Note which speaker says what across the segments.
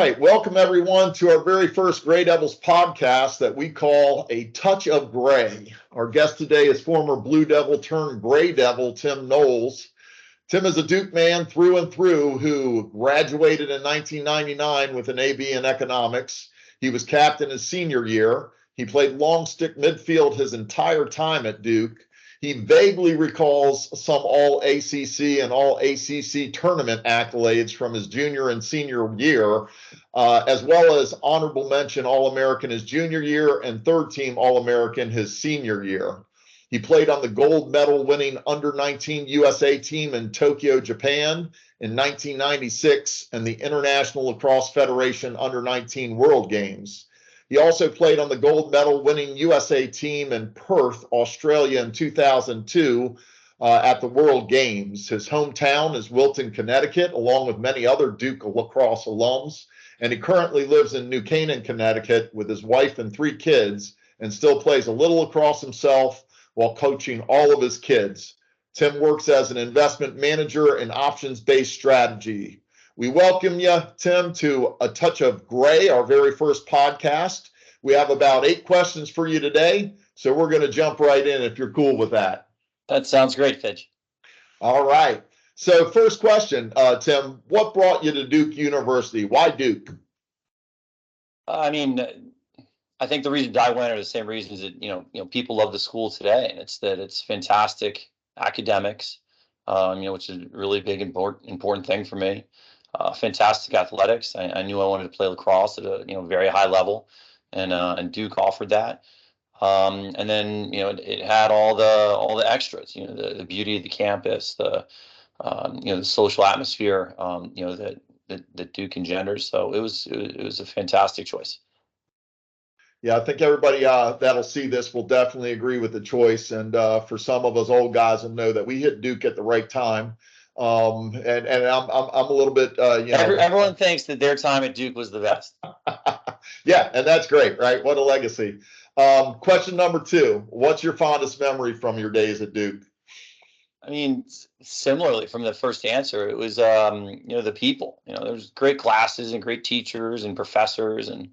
Speaker 1: Right, welcome everyone to our very first Gray Devils podcast that we call A Touch of Gray. Our guest today is former Blue Devil turned Gray Devil, Tim Knowles. Tim is a Duke man through and through who graduated in 1999 with an AB in economics. He was captain his senior year. He played long stick midfield his entire time at Duke. He vaguely recalls some All-ACC and All-ACC tournament accolades from his junior and senior year, as well as honorable mention All-American his junior year and third team All-American his senior year. He played on the gold medal winning under-19 USA team in Tokyo, Japan in 1996 and the International Lacrosse Federation under-19 World Games. He also played on the gold medal winning USA team in Perth, Australia in 2002 at the World Games. His hometown is Wilton, Connecticut, along with many other Duke lacrosse alums. And he currently lives in New Canaan, Connecticut with his wife and 3 kids and still plays a little lacrosse himself while coaching all of his kids. Tim works as an investment manager in options-based strategy. We welcome you, Tim, to A Touch of Gray, our very first podcast. We have about 8 questions for you today, so we're going to jump right in if you're cool with that.
Speaker 2: That sounds great, Fitch.
Speaker 1: All right. So first question, Tim, what brought you to Duke University? Why Duke?
Speaker 2: I think the reasons I went are the same reasons that people love the school today, and it's that it's fantastic academics, which is a really big important thing for me. Fantastic athletics. I knew I wanted to play lacrosse at a very high level, and Duke offered that. And then it had all the extras. The beauty of the campus, the social atmosphere. That Duke engenders. So it was a fantastic choice.
Speaker 1: Yeah, I think everybody that'll see this will definitely agree with the choice. And for some of us old guys will know that we hit Duke at the right time. And I'm a little bit,
Speaker 2: Everyone thinks that their time at Duke was the best.
Speaker 1: Yeah, and that's great, right? What a legacy. Question number 2, what's your fondest memory from your days at Duke?
Speaker 2: Similarly from the first answer, it was, the people. There's great classes and great teachers and professors and,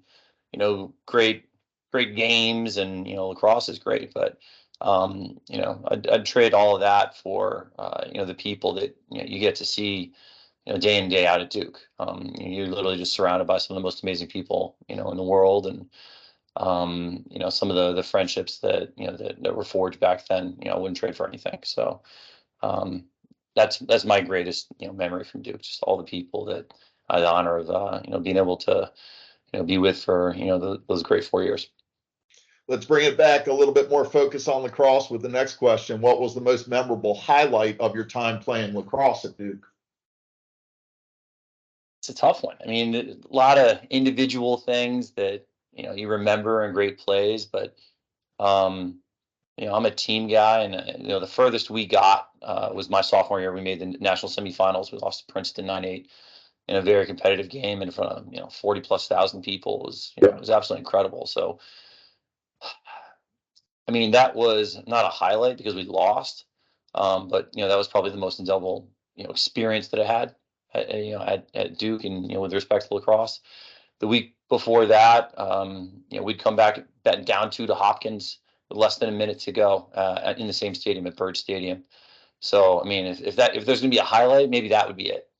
Speaker 2: great games, and lacrosse is great, but I'd trade all of that for the people that you get to see day in day out at Duke. You're literally just surrounded by some of the most amazing people in the world, and some of the friendships that that were forged back then. I wouldn't trade for anything. So that's my greatest memory from Duke. Just all the people that I had the honor of being able to be with for those great 4 years.
Speaker 1: Let's bring it back a little bit more focus on lacrosse with the next question. What was the most memorable highlight of your time playing lacrosse at Duke?
Speaker 2: It's a tough one. A lot of individual things that you remember and great plays, but I'm a team guy, and the furthest we got was my sophomore year. We made the national semifinals. We lost to Princeton 9-8 in a very competitive game in front of 40,000+ people. It was absolutely incredible. So that was not a highlight because we lost, but that was probably the most indelible experience that I had at Duke, and with respect to lacrosse. The week before that, we'd come back down 2 to Hopkins with less than a minute to go in the same stadium at Bird Stadium. So if there's going to be a highlight, maybe that would be it.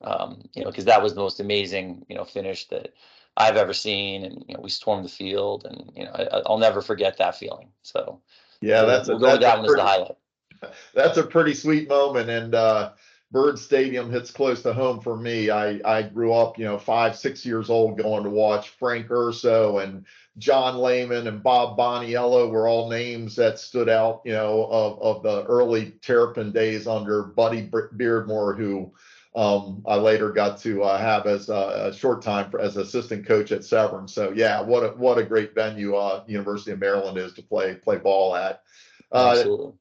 Speaker 2: Because that was the most amazing finish that I've ever seen, and we stormed the field, and I'll never forget that feeling. So
Speaker 1: yeah,
Speaker 2: we'll go with that one as the highlight.
Speaker 1: That's a pretty sweet moment, and Bird Stadium hits close to home for me. I grew up 5-6 years old going to watch Frank Urso and John Lehman and Bob Boniello were all names that stood out of the early Terrapin days under Buddy Beardmore, who I later got to have as a short time as assistant coach at Severn. So yeah, what a great venue University of Maryland is to play ball at.
Speaker 2: Absolutely.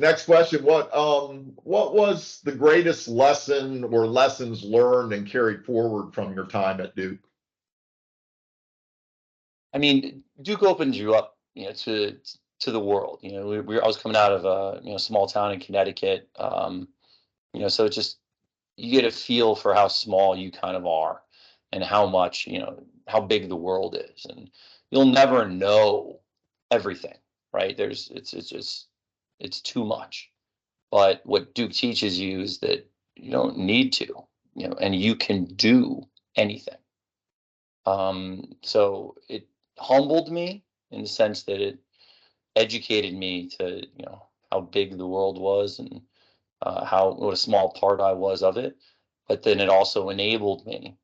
Speaker 1: Next question: what was the greatest lesson or lessons learned and carried forward from your time at Duke?
Speaker 2: Duke opens you up, to the world. I was coming out of a small town in Connecticut, so it's just you get a feel for how small you kind of are. and how much, how big the world is, and you'll never know everything, right? It's too much. But what Duke teaches you is that you don't need to, and you can do anything. So it humbled me in the sense that it educated me to, how big the world was, and what a small part I was of it. But then it also enabled me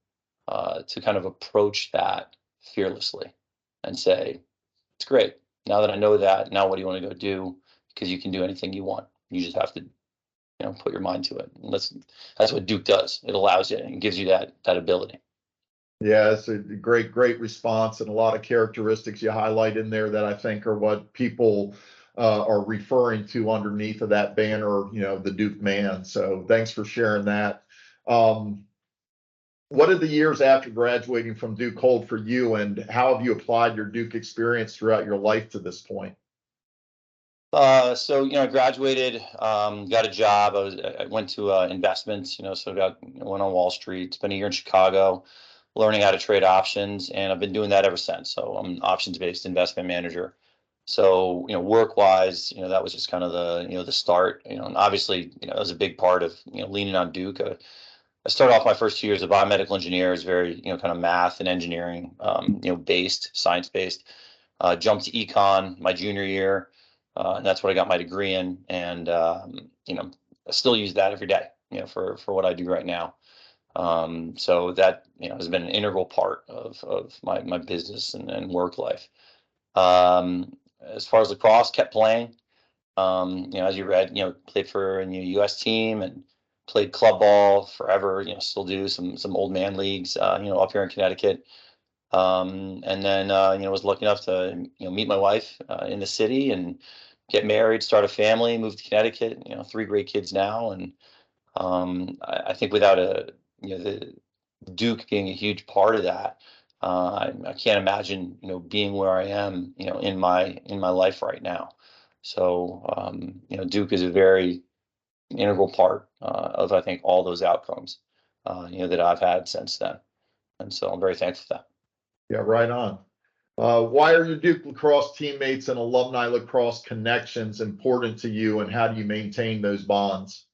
Speaker 2: to kind of approach that fearlessly and say, it's great. Now that I know that, now what do you want to go do? Because you can do anything you want. You just have to, put your mind to it. And that's what Duke does. It allows you and gives you that ability.
Speaker 1: Yeah, it's a great response, and a lot of characteristics you highlight in there that I think are what people are referring to underneath of that banner, the Duke man. So thanks for sharing that. What did the years after graduating from Duke hold for you, and how have you applied your Duke experience throughout your life to this point?
Speaker 2: So I graduated, got a job. I went to investments, so went on Wall Street. Spent a year in Chicago, learning how to trade options, and I've been doing that ever since. So I'm an options-based investment manager. So work-wise, that was just kind of the start. And obviously, that was a big part of leaning on Duke. I started off my first 2 years as a biomedical engineer, is very kind of math and engineering, based, science based. Jumped to econ my junior year, and that's what I got my degree in. And I still use that every day, for what I do right now. So that has been an integral part of my business and work life. As far as lacrosse, kept playing. As you read, played for a U.S. team and played club ball forever. Still do some old man leagues. Up here in Connecticut. And then was lucky enough to meet my wife in the city and get married, start a family, move to Connecticut. 3 great kids now, and I think without the Duke being a huge part of that, I can't imagine being where I am in my life right now. So Duke is a very integral part of, I think, all those outcomes that I've had since then, and so I'm very thankful for that.
Speaker 1: Yeah, right on. Why are your Duke lacrosse teammates and alumni lacrosse connections important to you, and how do you maintain those bonds?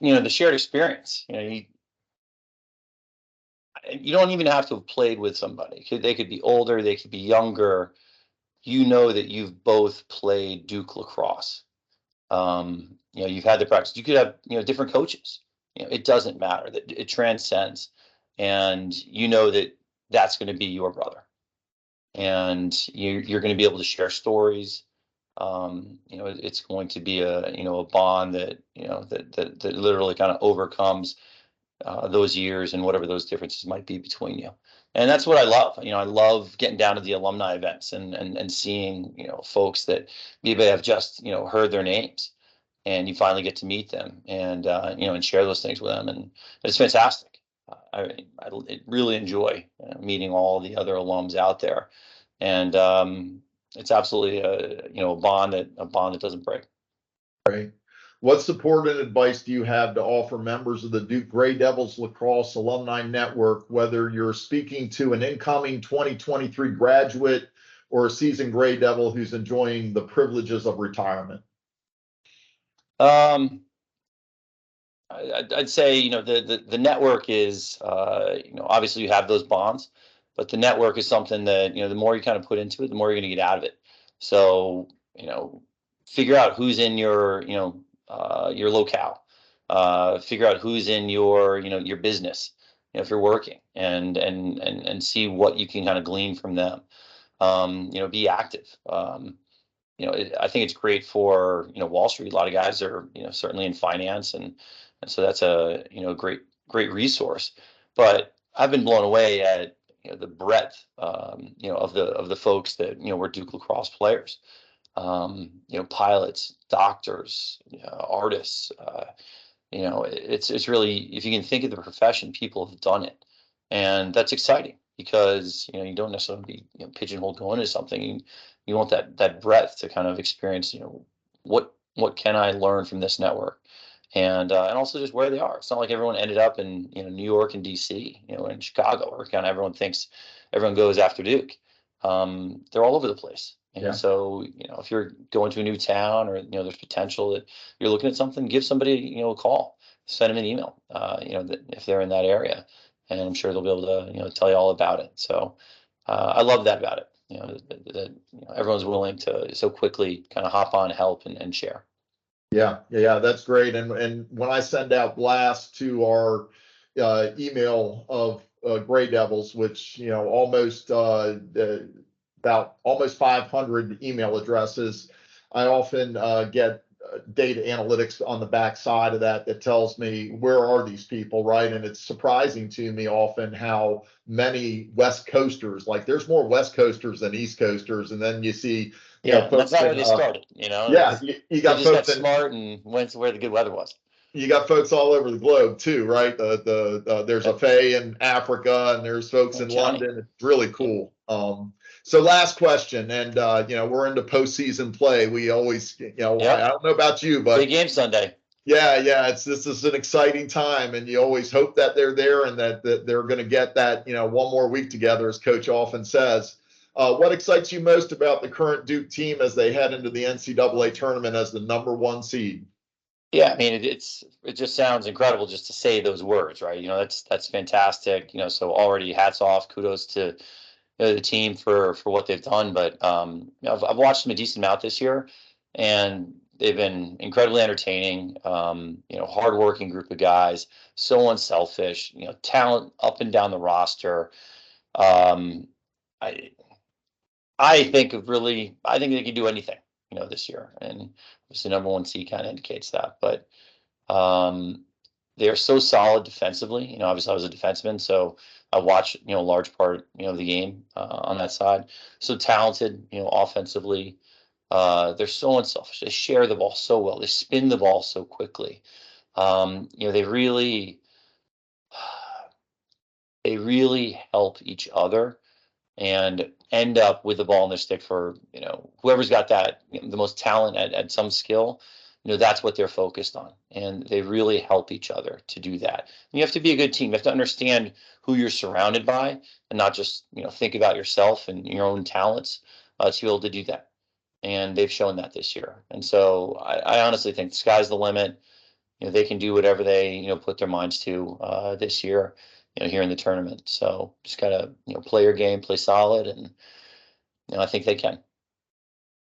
Speaker 2: The shared experience. You don't even have to have played with somebody. They could be older, they could be younger. That you've both played Duke lacrosse. You've had the practice. You could have different coaches. It doesn't matter. That it transcends, and that that's going to be your brother, and you're going to be able to share stories. It's going to be a bond that that literally kind of overcomes those years and whatever those differences might be between you. And that's what I love. I love getting down to the alumni events and seeing, folks that maybe have just, heard their names, and you finally get to meet them and, and share those things with them. And it's fantastic. I really enjoy meeting all the other alums out there. And it's absolutely a bond that doesn't break.
Speaker 1: Right. What support and advice do you have to offer members of the Duke Gray Devils Lacrosse Alumni Network, whether you're speaking to an incoming 2023 graduate or a seasoned Gray Devil who's enjoying the privileges of retirement?
Speaker 2: I'd say the network is obviously you have those bonds, but the network is something that the more you kind of put into it, the more you're going to get out of it. So figure out who's in your locale, figure out who's in your business, if you're working, and see what you can kind of glean from them. Be active. I think it's great for Wall Street. A lot of guys are certainly in finance, and so that's a great resource. But I've been blown away at the breadth of the folks that were Duke lacrosse players. Pilots, doctors, artists. It's really, if you can think of the profession, people have done it, and that's exciting because you don't necessarily be pigeonholed going into something. You want that breadth to kind of experience. What can I learn from this network, and also just where they are. It's not like everyone ended up in New York and DC, in Chicago, where kind of everyone thinks everyone goes after Duke. They're all over the place.
Speaker 1: Yeah.
Speaker 2: So if you're going to a new town, or there's potential that you're looking at something, give somebody a call, send them an email. If they're in that area, and I'm sure they'll be able to tell you all about it. So I love that about it. That everyone's willing to so quickly kind of hop on, help, and share.
Speaker 1: Yeah, that's great. And when I send out blasts to our email of Gray Devils, which almost about almost 500 email addresses, I often get data analytics on the back side of that tells me where are these people, right? And it's surprising to me often how many West Coasters, like there's more West Coasters than East Coasters, and then you see
Speaker 2: Yeah,
Speaker 1: folks
Speaker 2: that's not where
Speaker 1: in
Speaker 2: they started.
Speaker 1: yeah, you
Speaker 2: They
Speaker 1: got
Speaker 2: just got
Speaker 1: folks in
Speaker 2: smart and went to where the good weather was.
Speaker 1: you got folks all over the globe too, right? There's a
Speaker 2: Yep.
Speaker 1: Faye in Africa, and there's folks in
Speaker 2: Johnny.
Speaker 1: London. It's really
Speaker 2: Yep.
Speaker 1: cool. So last question, and we're into postseason play. We always,
Speaker 2: Yep.
Speaker 1: I don't know about you, but
Speaker 2: Big game Sunday.
Speaker 1: yeah, this is an exciting time, and you always hope that they're there and that they're going to get that one more week together, as Coach often says. What excites you most about the current Duke team as they head into the NCAA tournament as the #1 seed?
Speaker 2: Yeah, I mean it just sounds incredible just to say those words, right? That's fantastic. So already hats off, kudos to the team for what they've done. But I've watched them a decent amount this year, and they've been incredibly entertaining. Hardworking group of guys, so unselfish. Talent up and down the roster. Um, I I think they can do anything, this year, and obviously #1 seed kind of indicates that. But they're so solid defensively. Obviously I was a defenseman, so I watched a large part of the game on that side. So talented, offensively. They're so unselfish. They share the ball so well. They spin the ball so quickly. They really they really help each other and end up with the ball in their stick for whoever's got that the most talent at some skill. That's what they're focused on, and they really help each other to do that. And you have to be a good team. You have to understand who you're surrounded by, and not just think about yourself and your own talents to be able to do that. And they've shown that this year. And so I honestly think the sky's the limit. They can do whatever they put their minds to this year, here in the tournament. So just gotta play your game, play solid, and I think they can.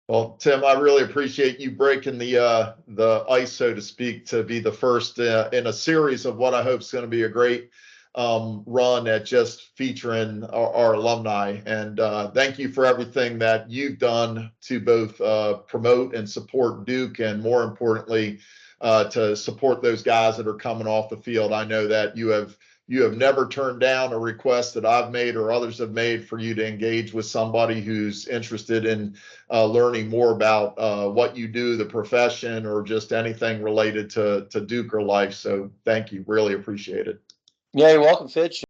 Speaker 1: Well, Tim, I really appreciate you breaking the ice, so to speak, to be the first in a series of what I hope is going to be a great run at just featuring our alumni. And thank you for everything that you've done to both promote and support Duke, and more importantly, to support those guys that are coming off the field. I know that you have never turned down a request that I've made or others have made for you to engage with somebody who's interested in learning more about what you do, the profession, or just anything related to Duke or life. So thank you. Really appreciate it.
Speaker 2: Yeah, you're welcome, Fitch.